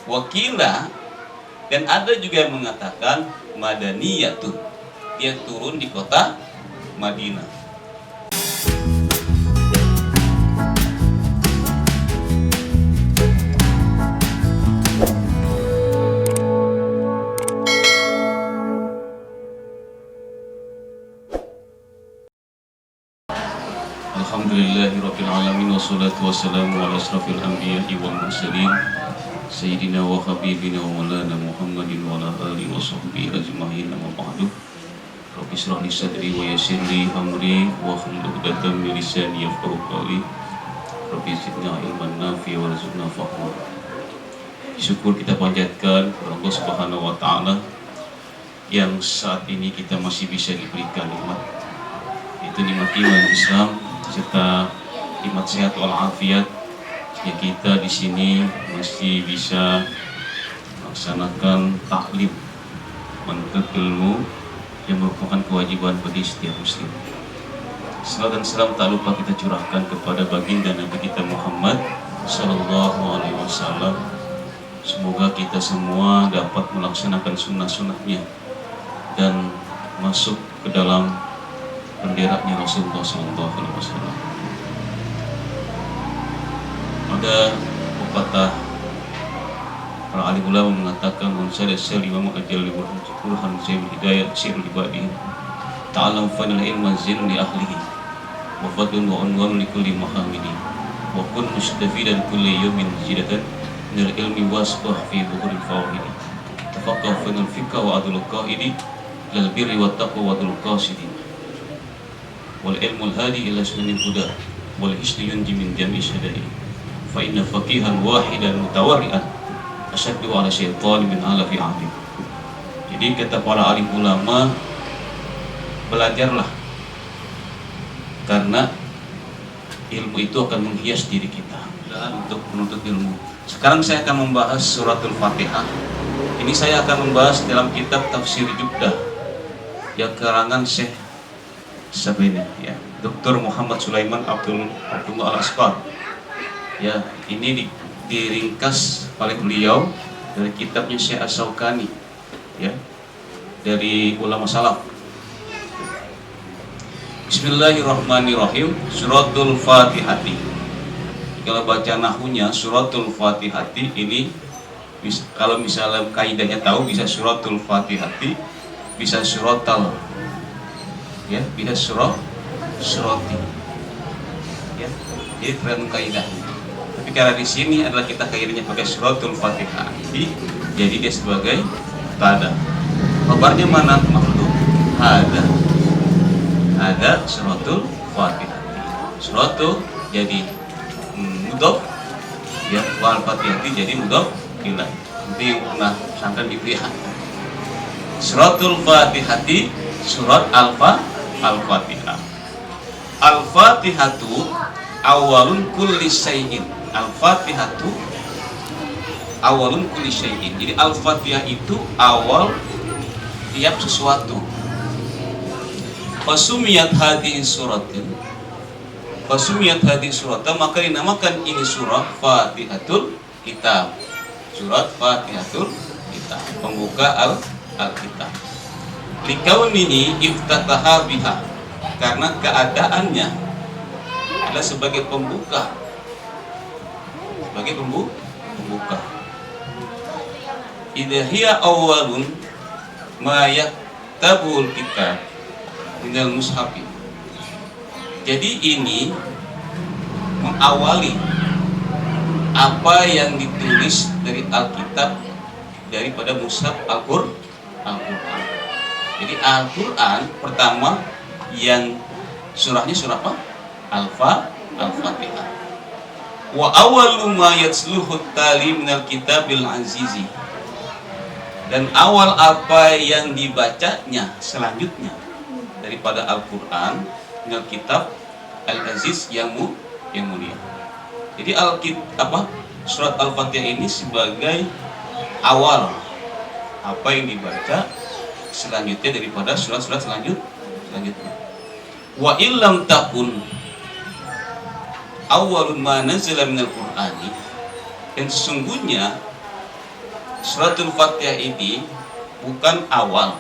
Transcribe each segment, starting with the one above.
Wakila, dan ada juga yang mengatakan Madaniyatun, dia turun di kota Madinah. Alhamdulillahirabbil alamin wassalatu wassalamu ala asrofil anbiya'i wal mursalin Sayyidina wa habibina wa maulana Muhammadin wa ala alihi wa sahbihi ajma'in, amma ba'du. Rabbi shrah li sadri wa yassir li amri wa hlul 'uqdatam min lisani yafqahu qawli. Rabbi zidna ilman nafi'a warzuqna fahma. Syukur kita panjatkan kepada Allah Subhanahu wa taala yang saat ini kita masih bisa diberikan nikmat, itu nikmat iman Islam serta nikmat sehat walafiat. Ya, kita di sini masih bisa melaksanakan taklim, menuntut ilmu yang merupakan kewajiban bagi setiap muslim. Salam dan salam tak lupa kita curahkan kepada baginda Nabi kita Muhammad Sallallahu Alaihi Wasallam. Semoga kita semua dapat melaksanakan sunnah-sunnahnya dan masuk ke dalam benderanya Rasulullah Sallallahu Alaihi Wasallam. Ada pepatah para alim ulama mengatakan unsada salimam ajal li burhan sayyid hidayah sir li ba'di ta'alam fanal ilma zin li ahlihi wa fadlun wa unwan li kulli muhammadin wa kun mustafidan kulli yawmin zidatan min ilmi wasbah fi buhuril fawhid tafaqqah fanal fiqh wa adul qaidi lil birri wat taqwa wa adul qasidi wal ilmul hadi ila sunnil huda wal hisni yunji min jami' syadai fa inna faqihan wahidan mutawarri'an asyaddu ala syaitan min ala fi ahli. Jadi kata para alim ulama, belajarlah karena ilmu itu akan menghias diri kita untuk menuntut ilmu. Sekarang saya akan membahas suratul Fatihah. Ini saya akan membahas dalam kitab Tafsir Jubdah yang karangan Syekh Sabini, ya, Dr. Muhammad Sulaiman Abdullah Al-Asqar. Ya, ini diringkas oleh beliau dari kitabnya Syekh As-Syaukani, ya, dari ulama salaf. Bismillahirrahmanirrahim. Suratul Fatihati. Kalau baca nahunya suratul Fatihati ini, kalau misalnya kaidahnya tahu, bisa suratul Fatihati, bisa suratal, ya, bisa surati, ya. Jadi tergantung kaidahnya. Tapi karena di sini adalah kita kaidahnya pakai suratul Fatihah, jadi dia sebagai tada. Kabarnya mana makhluk? Ada suratul Fatihah. Suratul jadi mudhof, ya, wal Fatihati jadi mudhof ilah. Nanti yang pernah sangkan dipihak. Suratul Fatihati, surat Al-Fatihah. Al-Fatihatu awalun kulli syai'in. Al-Fatihatu awalun kulli syai'in. Jadi Al-Fatihah itu awal tiap sesuatu. Fasumiyat hadhihi suratin. Fasumiyat hadhihi surata, maka dinamakan ini surah Fatihatul Kitab. Surat Fatihatul Kitab, pembuka Al-Kitab. Likaunihi iftataha biha, karena keadaannya adalah sebagai pembuka. Sebagai pembuka. Idahiyya awalun ma yaktabul kitab minal mushafi. Jadi ini mengawali apa yang ditulis dari Alkitab daripada mushaf Al-Qur'an. Jadi Al-Qur'an pertama yang surahnya surah apa? Al-Fatihah. Wa awwalu ma yatsluhu tali minal kitabil azizi. Dan awal apa yang dibacanya selanjutnya daripada Al-Qur'an minal kitab al-aziz yang mulia. Jadi surat Al-Fatihah ini sebagai awal apa yang dibaca selanjutnya daripada surat-surat selanjutnya. Wa illam takun awalun ma nazala minal Qur'ani, dan sesungguhnya Suratul Fatihah ini bukan awal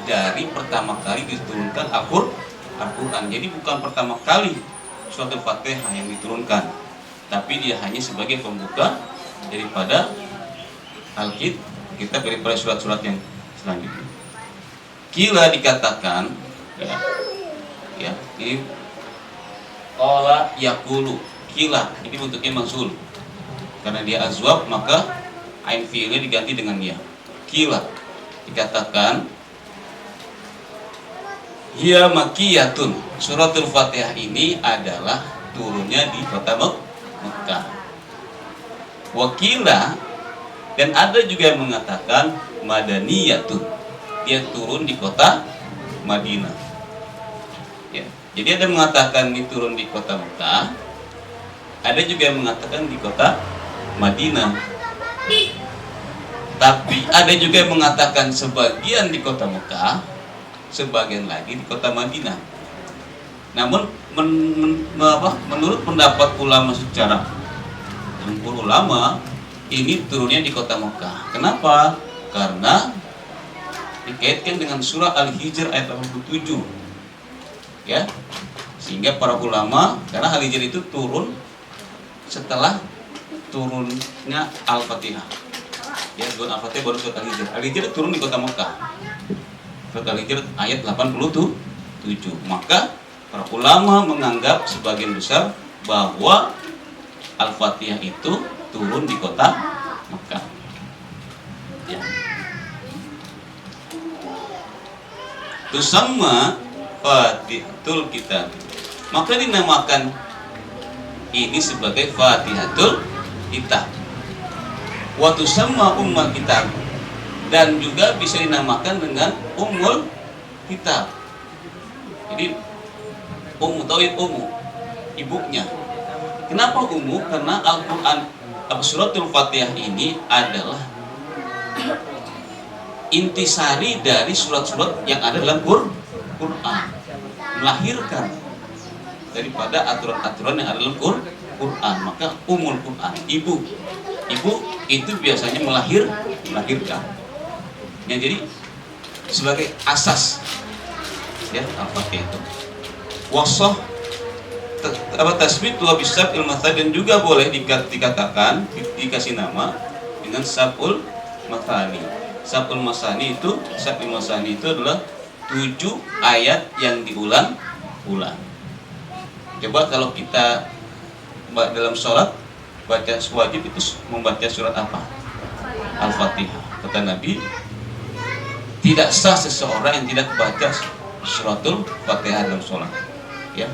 dari pertama kali diturunkan Al-Quran. Jadi bukan pertama kali Suratul Fatihah yang diturunkan, tapi dia hanya sebagai pembuka daripada Alkitab, daripada surat-surat yang selanjutnya. Kila dikatakan, ya ini qala yaqulu, kila ini bentuknya mausul, karena dia azwab maka ain fi'ilnya diganti dengan ya. Kila dikatakan hiya makiyatun, suratul Fatihah ini adalah turunnya di kota Mekah. Wakila, dan ada juga yang mengatakan madaniyatun, dia turun di kota Madinah. Ya, jadi ada yang mengatakan ini turun di kota Mekah, ada juga yang mengatakan di kota Madinah. Tapi ada juga yang mengatakan sebagian di kota Mekah, sebagian lagi di kota Madinah. Namun menurut pendapat ulama secara jumhur ulama, ini turunnya di kota Mekah. Kenapa? Karena dikaitkan dengan surah Al-Hijr ayat 87. Ya. Sehingga para ulama, karena Al-Hijr itu turun setelah turunnya Al-Fatihah. Ya, turun Al-Fatihah baru surat Al-Hijr. Al-Hijr turun di kota Mekah. Surat Al-Hijr ayat 87. Maka para ulama menganggap sebagian besar bahwa Al-Fatihah itu turun di kota Mekah. Ya. Tusamma Fatihatul Kitab, maka dinamakan ini sebagai Fatihatul Kitab. Wa tusamma Ummul Kitab, dan juga bisa dinamakan dengan Ummul Kitab. Jadi Ummu, ibunya. Kenapa umum? Karena Al-Quran, suratul Fatihah ini adalah intisari dari surat-surat yang ada dalam Quran, melahirkan daripada aturan-aturan yang ada dalam Quran. Maka umul Quran, ibu itu biasanya melahirkan. Ya, jadi sebagai asas ya Al-Fatihah itu. Wasah tasbih wa bisab ilmathani, dan juga boleh dikatakan dikasih nama dengan sabul mathani. Sabul mathani itu adalah 7 ayat yang diulang-ulang. Coba kalau kita dalam sholat baca wajib itu membaca surat apa? Al-Fatihah. Kata Nabi, tidak sah seseorang yang tidak baca suratul Fatihah dalam sholat. Ya,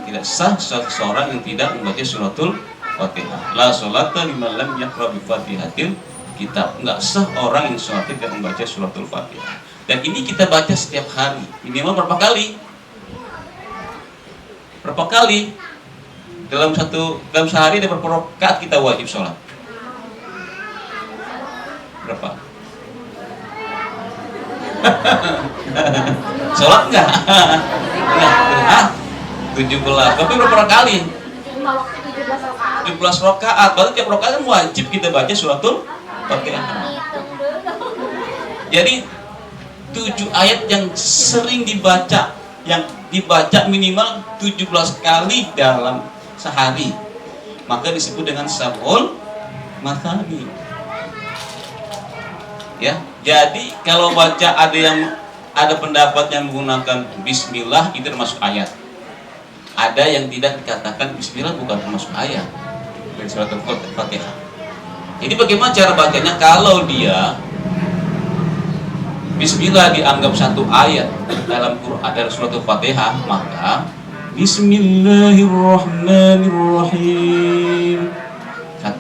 tidak sah seseorang yang tidak membaca suratul Fatihah. La sholata liman lam yaqra bi Fatihatil Kitab. Enggak sah orang yang sholat tidak membaca suratul Fatihah. Dan ini kita baca setiap hari. Minimal berapa kali? Berapa kali? Dalam sehari ada berapa rakaat kita wajib sholat? Berapa? Sholat enggak? Enggak. 17. Tapi berapa kali? 17 rakaat. Berarti tiap rakaat kan wajib kita baca suratul Fatihah. Jadi 7 ayat yang sering dibaca, yang dibaca minimal 17 kali dalam sehari, maka disebut dengan sabul mathani. Ya, jadi kalau baca ada pendapat yang menggunakan bismillah itu termasuk ayat. Ada yang tidak dikatakan bismillah bukan termasuk ayat dari surat Al-Fatihah. Jadi bagaimana cara bacanya? Kalau dia bismillah dianggap satu ayat dalam Quran, dalam surat Al-Fatihah, maka Bismillahirrahmanirrahim. 1.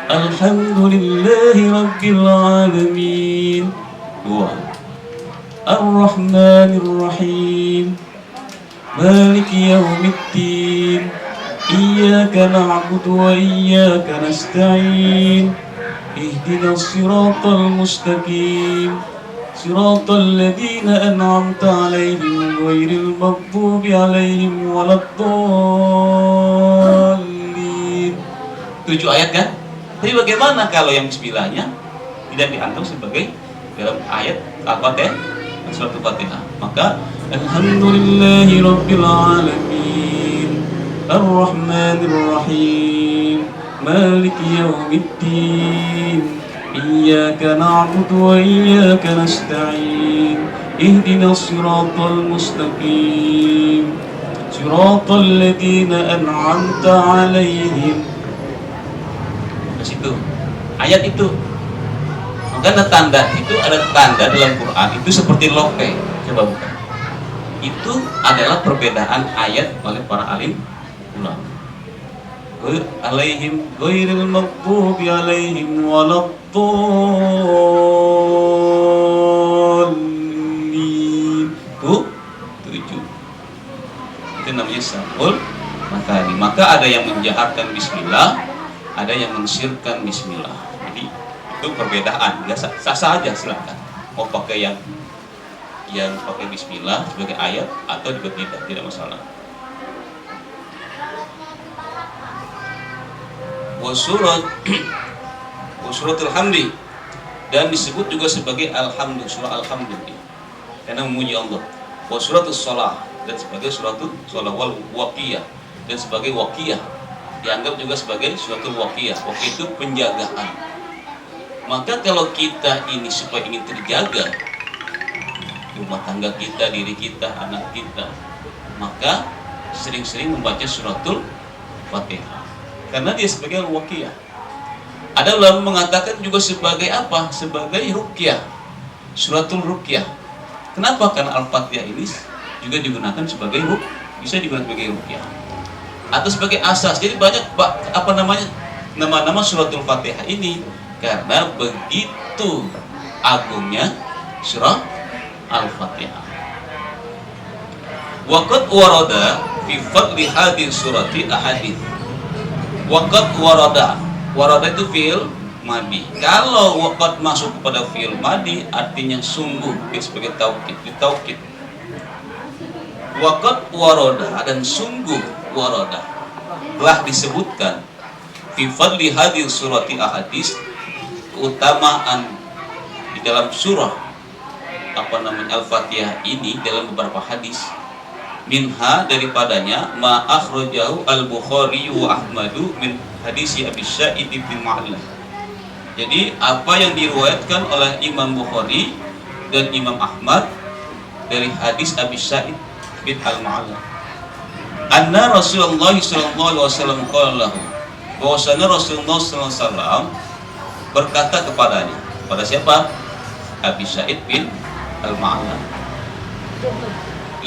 Alhamdulillahi Rabbil Alamin. 2. Ar-Rahmanir-Rahim, Maliki Yawmiddin, Iyyaka na'budu wa iyyaka nasta'in, Ihdinas siratal mustaqim, Siratal ladzina an'amta 'alaihim ghairil maghdubi 'alaihim waladdallin. 7 ayat kan? Tapi bagaimana kalau yang bismillahnya tidak dianggap sebagai dalam ayat Al-Fatihah, surat Al-Fatihah? Maka Alhamdulillahi Rabbil Alamin Ar-Rahmanir Rahim Maliki Yawmiddin Iyyaka na'budu wa iyyaka nasta'in Ihdinas siratal mustaqim Siratal ladzina an'amta 'alaihim. Di situ ayat itu. Maka ada tanda itu, ada tanda dalam Quran itu seperti lope. Coba buka. Itu adalah perbedaan ayat oleh para alim ulama. Alaihim ghairil maghdubi alaihim waladdallin. Tuh 7. Itu namanya sabul matani. Maka ada yang menjaharkan bismillah, ada yang mensirkan bismillah. Jadi itu perbedaan. Sah-sah aja, silakan. Mau pakai yang pakai bismillah sebagai ayat atau juga tidak masalah. Wasuratul hamdi, dan disebut juga sebagai alhamdu, surah alhamdu, karena memuji Allah. Wasuratul shalah, dan sebagai suratul shalah. Wal waqiyah, dan sebagai waqiyah, dianggap juga sebagai suratul waqiyah. Waqiyah itu penjagaan. Maka kalau kita ini supaya ingin terjaga rumah tangga kita, diri kita, anak kita, maka sering-sering membaca suratul Fatihah. Karena dia sebagai al-waqiyah. Ada ulama mengatakan juga sebagai apa? Sebagai ruqyah. Suratul ruqyah. Kenapa? Karena al-Fatihah ini juga digunakan sebagai bisa digunakan sebagai ruqyah. Atau sebagai asas. Jadi banyak nama-nama suratul Fatihah ini karena begitu agungnya surah al-Fatihah. Waqad warada fi fadli hadhihi surati ahadits. Waqad warada itu fi'il madi. Kalau waqad masuk kepada fi'il madi artinya sungguh, sebagai taukid. Waqad warada, dan sungguh warada telah disebutkan fi fadli hadhihi surati ahadits, keutamaan di dalam surah Al-Fatihah ini dalam beberapa hadis. Minha, daripadanya, ma akhrajahu al-Bukhari wa Ahmadu min hadisi Abi Sa'id bin Mu'alla. Jadi apa yang diriwayatkan oleh Imam Bukhari dan Imam Ahmad dari hadis Abi Sa'id bin Al-Mu'alla. Anna Rasulullah sallallahu alaihi wasallam qala lahu, bahwasanya Rasulullah sallallahu alaihi wasallam berkata kepadanya. Kepada siapa? Abi Sa'id bin Al-Mu'alla.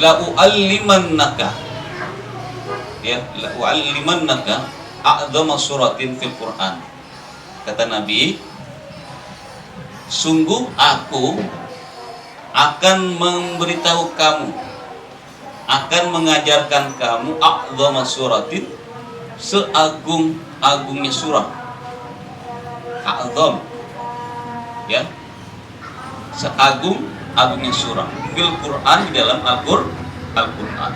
La u'allimannaka, ya, la u'allimannaka a'zama suratin fil Quran. Kata Nabi, sungguh aku akan memberitahu kamu, akan mengajarkan kamu a'zama suratin, seagung-agungnya surah. A'zam, ya, seagung-agungnya surah fil Quran, di dalam Al-Quran.